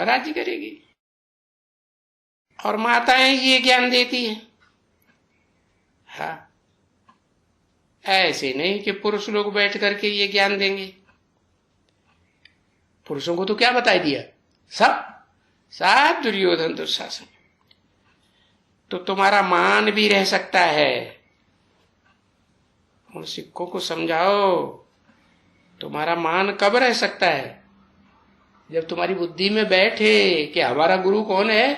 राज्य करेगी। और माताएं ये ज्ञान देती हैं। हाँ, ऐसे नहीं कि पुरुष लोग बैठ करके ये ज्ञान देंगे। पुरुषों को तो क्या बताई दिया, सब सब दुर्योधन दुशासन। तो तुम्हारा मान भी रह सकता है। उन सिक्कों को समझाओ, तुम्हारा मान कब रह सकता है, जब तुम्हारी बुद्धि में बैठे कि हमारा गुरु कौन है।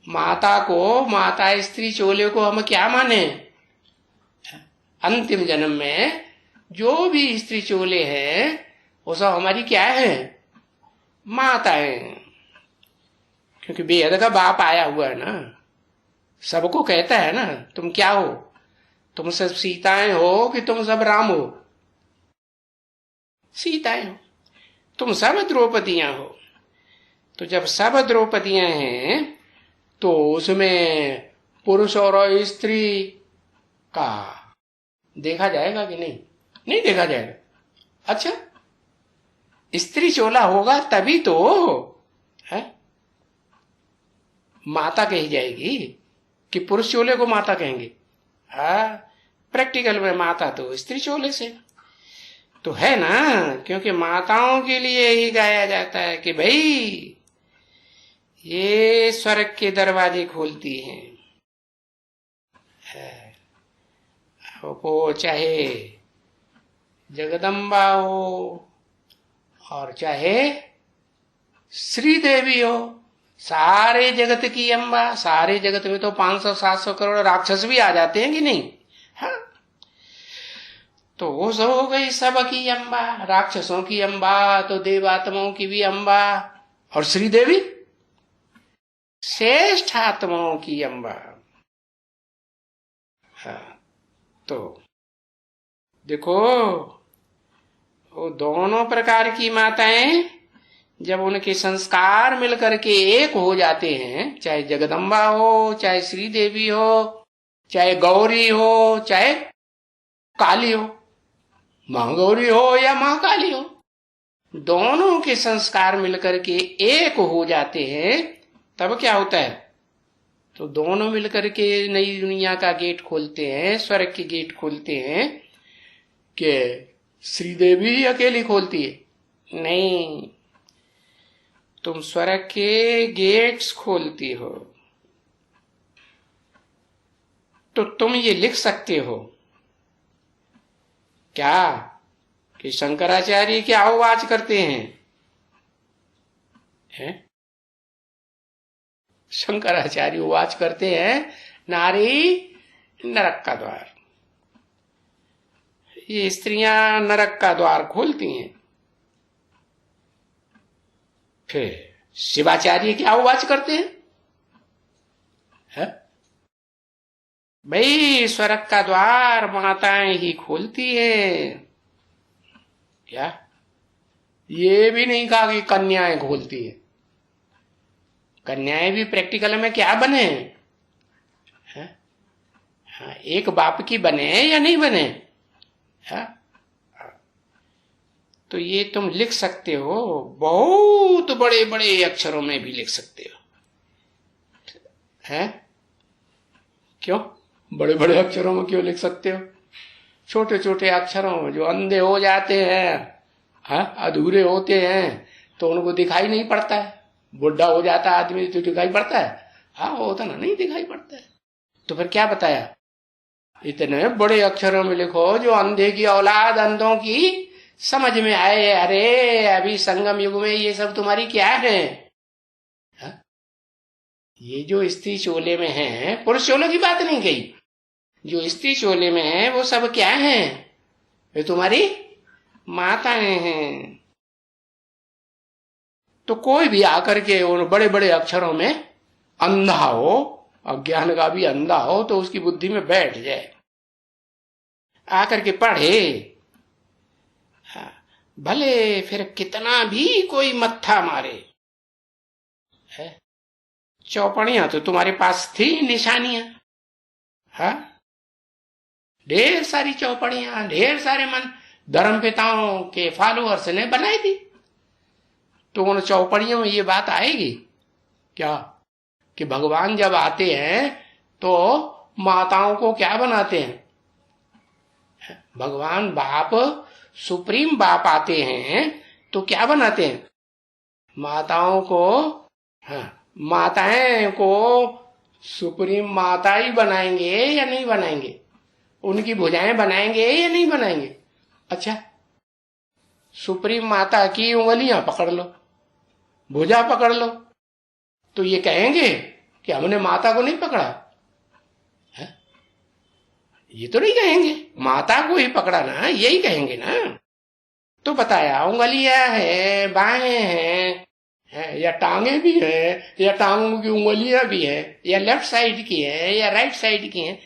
माता को, माता स्त्री चोले को हम क्या माने, अंतिम जन्म में जो भी स्त्री चोले हैं वो सब हमारी क्या है, माताएं। क्योंकि बेहद का बाप आया हुआ है ना, सबको कहता है ना तुम क्या हो, तुम सब सीताएं हो कि तुम सब राम हो। सीताएं हो, तुम सब द्रौपदियां हो। तो जब सब द्रौपदियां हैं तो उसमें पुरुष और स्त्री का देखा जाएगा कि नहीं, नहीं देखा जाएगा। अच्छा, स्त्री चोला होगा तभी तो है माता कही जाएगी कि पुरुष चोले को माता कहेंगे। हाँ, प्रैक्टिकल में माता तो स्त्री चोले से तो है ना, क्योंकि माताओं के लिए ही गाया जाता है कि भाई ये स्वर्ग के दरवाजे खोलती हैं। वो चाहे जगदम्बा हो और चाहे श्री देवी हो, सारे जगत की अम्बा। सारे जगत में तो 500-700 करोड़ राक्षस भी आ जाते हैं कि नहीं। हाँ, तो वो सब हो गई सबकी अम्बा, राक्षसों की अम्बा तो देवात्माओं की भी अम्बा, और श्री देवी श्रेष्ठ आत्माओं की अम्बा। हाँ, तो देखो वो दोनों प्रकार की माताएं जब उनके संस्कार मिलकर के एक हो जाते हैं, चाहे जगदम्बा हो, चाहे श्री देवी हो, चाहे गौरी हो, चाहे काली हो, महागौरी हो या महाकाली हो, दोनों के संस्कार मिलकर के एक हो जाते हैं, तब क्या होता है, तो दोनों मिलकर के नई दुनिया का गेट खोलते हैं, स्वर्ग के गेट खोलते हैं। कि श्रीदेवी अकेली खोलती है? नहीं, तुम स्वर्ग के गेट्स खोलती हो। तो तुम ये लिख सकते हो क्या कि शंकराचार्य क्या आवाज करते हैं? शंकराचार्य आवाज करते हैं नारी नरक का द्वार। ये स्त्रियां नरक का द्वार खोलती हैं। फिर शिवाचार्य क्या आवाज करते हैं? भाई स्वर्ग का द्वार माताएं ही खोलती हैं। क्या ये भी नहीं कहा कि कन्याएं खोलती है? कन्याएं भी प्रैक्टिकल में क्या बने हैं? हाँ, एक बाप की बने या नहीं बने? हाँ, तो ये तुम लिख सकते हो, बहुत बड़े बड़े अक्षरों में भी लिख सकते हो। हैं? क्यों बड़े बड़े अक्षरों में क्यों लिख सकते हो? छोटे छोटे अक्षरों में जो अंधे हो जाते हैं, हाँ, अधूरे होते हैं, तो उनको दिखाई नहीं पड़ता है। बुढ़ा हो जाता है आदमी तो दिखाई पड़ता है? हाँ, वो होता ना, नहीं दिखाई पड़ता है। तो फिर क्या बताया, इतने बड़े अक्षरों में लिखो जो अंधे की औलाद अंधों की समझ में आए। अरे अभी संगम युग में ये सब तुम्हारी क्या है? हा? ये जो स्त्री चोले में है, पुरुष चोले की बात नहीं कही, जो स्त्री चोले में है वो सब क्या है? वे तुम्हारी माताएं हैं। तो कोई भी आकर के उन बड़े बड़े अक्षरों में अंधा हो, अज्ञान का भी अंधा हो, तो उसकी बुद्धि में बैठ जाए, आकर के पढ़े। हाँ, भले फिर कितना भी कोई मत्था मारे है, चौपड़ियां तो तुम्हारे पास थी, निशानियां। हाँ, ढेर सारी चौपड़ियां, ढेर सारे मन धर्म पिताओं के फॉलोअर्स ने बनाई थी। तो उन चौपड़ियों में ये बात आएगी क्या कि भगवान जब आते हैं तो माताओं को क्या बनाते हैं? भगवान बाप, सुप्रीम बाप आते हैं तो क्या बनाते हैं? माताओं को, हाँ, माताएं को सुप्रीम माता ही बनाएंगे या नहीं बनाएंगे? उनकी भुजाएं बनाएंगे या नहीं बनाएंगे? अच्छा, सुप्रीम माता की उंगलियां पकड़ लो, भुजा पकड़ लो, तो ये कहेंगे कि हमने माता को नहीं पकड़ा है? ये तो नहीं कहेंगे, माता को ही पकड़ा ना, यही कहेंगे ना। तो बताया उंगलियां हैं, बाहें हैं, है या टांगे भी हैं, या टांगों की उंगलियां भी हैं, या लेफ्ट साइड की है या राइट साइड की हैं,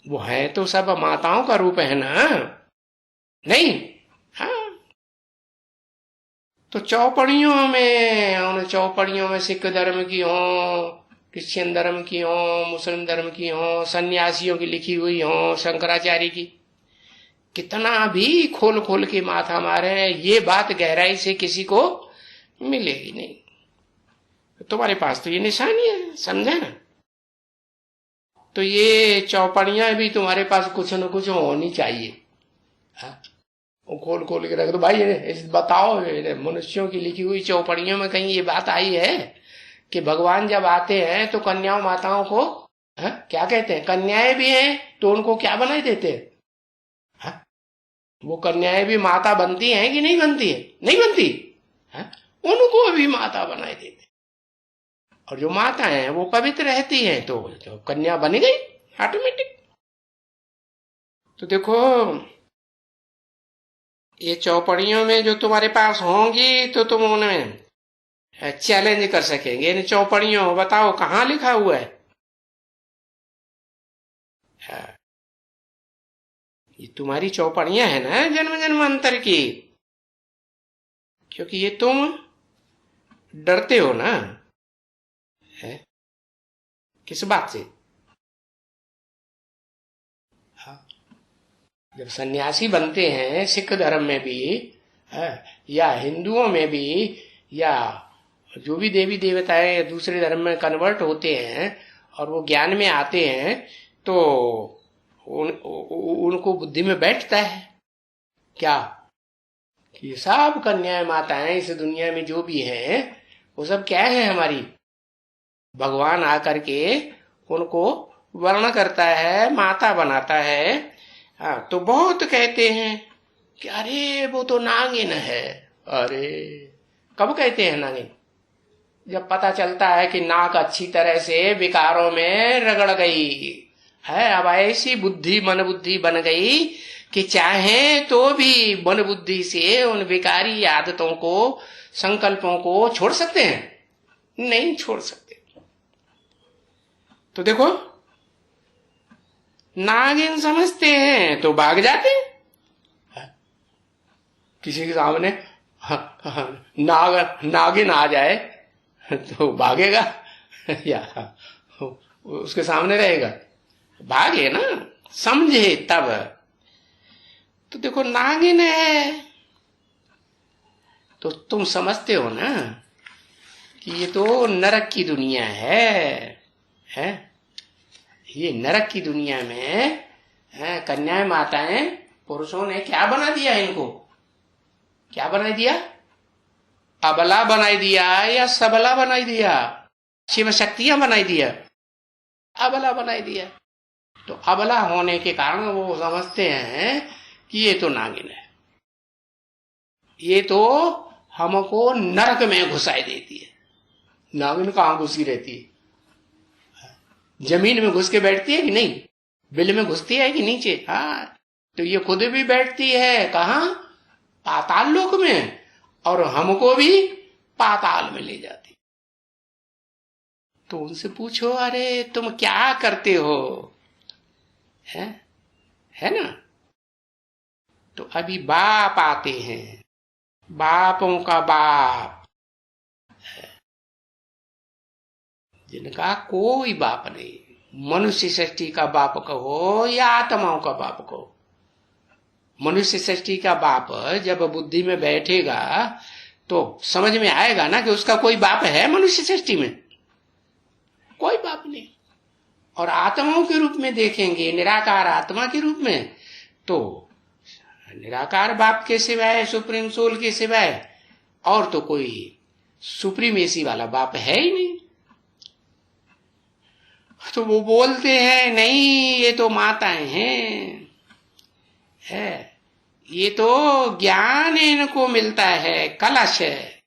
वो है तो सब माताओं का रूप है ना, नहीं? हाँ, तो चौपड़ियों में, उन चौपड़ियों में सिख धर्म की हो, क्रिश्चियन धर्म की हो, मुस्लिम धर्म की हो, सन्यासियों की लिखी हुई हो, शंकराचार्य की, कितना भी खोल खोल के माथा मारे, ये बात गहराई से किसी को मिलेगी नहीं। तुम्हारे पास तो ये निशानी है, समझा ना? तो ये चौपड़ियां भी तुम्हारे पास कुछ न कुछ होनी चाहिए। वो खोल खोल के रख दो भाई, बताओ मनुष्यों की लिखी हुई चौपड़ियों में कहीं ये बात आई है कि भगवान जब आते हैं तो कन्याओं माताओं को क्या कहते हैं? कन्याएं भी हैं तो उनको क्या बनाई देते हैं? वो कन्याएं भी माता बनती हैं कि नहीं बनती है? नहीं बनती है? उनको भी माता बनाई देते, और जो माता हैं वो पवित्र रहती हैं तो कन्या बन गई ऑटोमेटिक। तो देखो, ये चौपड़ियों में जो तुम्हारे पास होंगी तो तुम उनमें चैलेंज कर सकेंगे। इन चौपड़ियों बताओ कहाँ लिखा हुआ है? ये तुम्हारी चौपड़ियां है ना जन्म जन्मांतर की, क्योंकि ये तुम डरते हो ना, है? किस बात से? हाँ, जब सन्यासी बनते हैं सिख धर्म में भी है, या हिंदुओं में भी, या जो भी देवी देवताएं दूसरे धर्म में कन्वर्ट होते हैं और वो ज्ञान में आते हैं, तो उनको बुद्धि में बैठता है क्या कि ये सब कन्याएं माताएं इस दुनिया में जो भी हैं वो सब क्या है? हमारी भगवान आकर के उनको वर्ण करता है, माता बनाता है। हाँ, तो बहुत कहते हैं कि अरे वो तो नागिन है। अरे कब कहते हैं नागिन? जब पता चलता है कि नाक अच्छी तरह से विकारों में रगड़ गई है, अब ऐसी बुद्धि मन बुद्धि बन गई कि चाहे तो भी मन बुद्धि से उन विकारी आदतों को, संकल्पों को छोड़ सकते हैं? नहीं छोड़ सकते। तो देखो, नागिन समझते हैं तो भाग जाते हैं। किसी के सामने नागिन आ जाए तो भागेगा या उसके सामने रहेगा? भागे ना, समझे तब। तो देखो, नागिन है तो तुम समझते हो ना कि ये तो नरक की दुनिया है? ये नरक की दुनिया में कन्याएं माताएं पुरुषों ने क्या बना दिया? इनको क्या बना दिया? अबला बनाई दिया या सबला बनाई दिया? शिव शक्तियां बनाई दिया? अबला बनाई दिया। तो अबला होने के कारण वो समझते हैं कि ये तो नागिन है, ये तो हमको नरक में घुसाई देती है। नागिन कहाँ घुसी रहती है? जमीन में घुस के बैठती है कि नहीं? बिल में घुसती है कि नीचे? हाँ, तो ये खुद भी बैठती है कहाँ? पाताल लोक में, और हमको भी पाताल में ले जाती। तो उनसे पूछो, अरे तुम क्या करते हो? है ना? तो अभी बाप आते हैं, बापों का बाप, जिनका कोई बाप नहीं, मनुष्य सृष्टि का बाप कहो या आत्माओं का बाप कहो। मनुष्य सृष्टि का बाप जब बुद्धि में बैठेगा तो समझ में आएगा ना कि उसका कोई बाप है मनुष्य सृष्टि में, कोई बाप नहीं। और आत्माओं के रूप में देखेंगे, निराकार आत्मा के रूप में, तो निराकार बाप के सिवाय, सुप्रीम सोल के सिवाय और तो कोई सुप्रीमेसी वाला बाप है ही नहीं। तो वो बोलते हैं नहीं ये तो माताएं हैं, है ये तो ज्ञान इनको मिलता है, कलश है।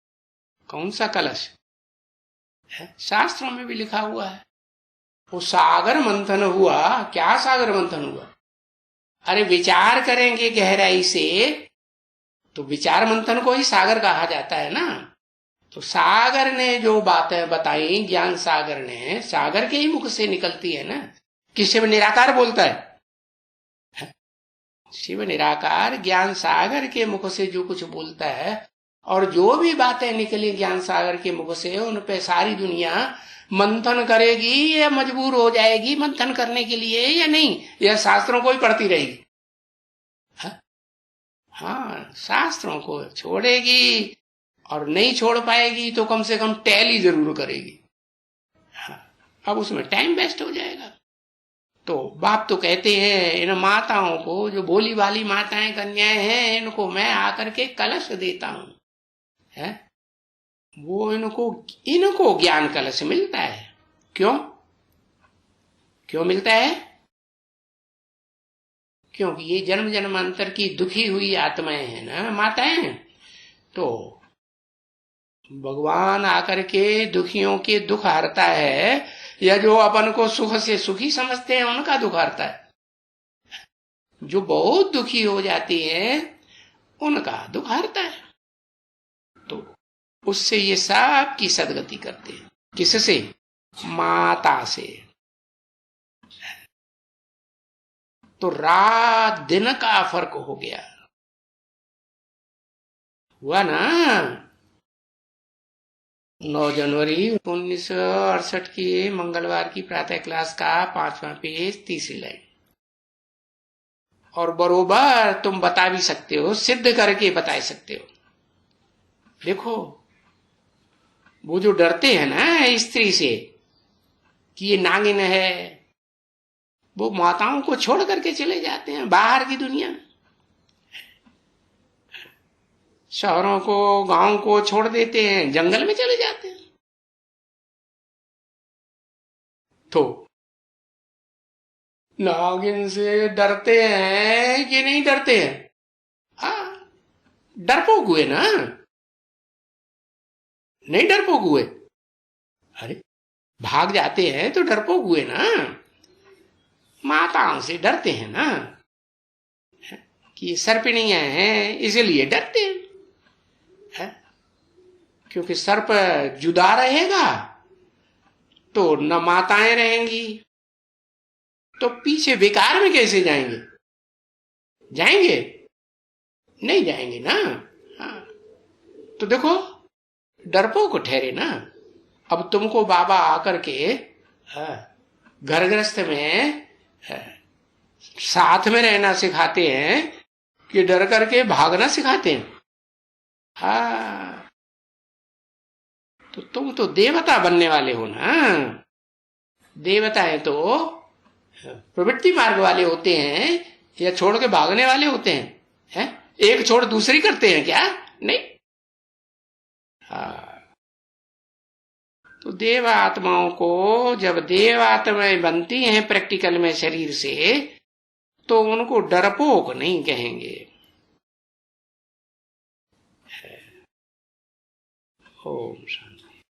कौन सा कलश है? शास्त्रों में भी लिखा हुआ है। वो सागर मंथन हुआ। क्या सागर मंथन हुआ? अरे विचार करेंगे गहराई से तो विचार मंथन को ही सागर कहा जाता है ना। तो सागर ने जो बातें बताई, ज्ञान सागर ने, सागर के ही मुख से निकलती है ना। कि शिव निराकार बोलता है, शिव निराकार ज्ञान सागर के मुख से जो कुछ बोलता है, और जो भी बातें निकली ज्ञान सागर के मुख से, उन पे सारी दुनिया मंथन करेगी या मजबूर हो जाएगी मंथन करने के लिए या नहीं, यह शास्त्रों को ही पढ़ती रहेगी। हाँ, शास्त्रों को छोड़ेगी, और नहीं छोड़ पाएगी तो कम से कम टैली जरूर करेगी। हाँ, अब उसमें टाइम वेस्ट हो जाएगा। तो बाप तो कहते हैं इन माताओं को, जो भोली वाली माताएं कन्याएं हैं, इनको मैं आकर के कलश देता हूं, है वो इनको ज्ञान कलश मिलता है। क्यों मिलता है? क्योंकि ये जन्म जन्मांतर की दुखी हुई आत्माएं हैं ना, माताएं। तो भगवान आकर के दुखियों के दुख हरता है, या जो अपन को सुख से सुखी समझते हैं उनका दुख हरता है। जो बहुत दुखी हो जाती हैं उनका दुख हरता है। तो उससे ये सब की सदगति करते हैं। किससे? माता से। तो रात दिन का फर्क हो गया, हुआ ना। 9 जनवरी 1968 की मंगलवार की प्रातः क्लास का 5वां पेज, तीसरी लाइन। और बरोबर तुम बता भी सकते हो, सिद्ध करके बता सकते हो। देखो, वो जो डरते हैं ना स्त्री से कि ये नागिन है, वो माताओं को छोड़ करके चले जाते हैं बाहर की दुनिया, शहरों को, गांव को छोड़ देते हैं, जंगल में चले जाते हैं। तो नागिन से डरते हैं कि नहीं डरते हैं? हाँ, डरपोक हुए ना, नहीं डरपोक हुए? अरे भाग जाते हैं तो डरपोक हुए ना। माताओं से डरते हैं ना, कि सर्पिणियां हैं इसलिए डरते हैं। क्योंकि सर्प जुदा रहेगा तो न माताएं रहेंगी, तो पीछे बेकार में कैसे जाएंगे? जाएंगे? नहीं जाएंगे ना। हाँ, तो देखो डरपोक ठहरे ना। अब तुमको बाबा आकर के घर गृहस्थ में साथ में रहना सिखाते हैं कि डर करके भागना सिखाते हैं। हाँ, तो तुम तो देवता बनने वाले हो ना। देवताएं तो प्रवृत्ति मार्ग वाले होते हैं या छोड़ के भागने वाले होते हैं? एक छोड़ दूसरी करते हैं क्या? नहीं। हाँ, तो देव आत्माओं को जब देव आत्माएं बनती हैं प्रैक्टिकल में शरीर से, तो उनको डरपोक नहीं कहेंगे। ओम शांति।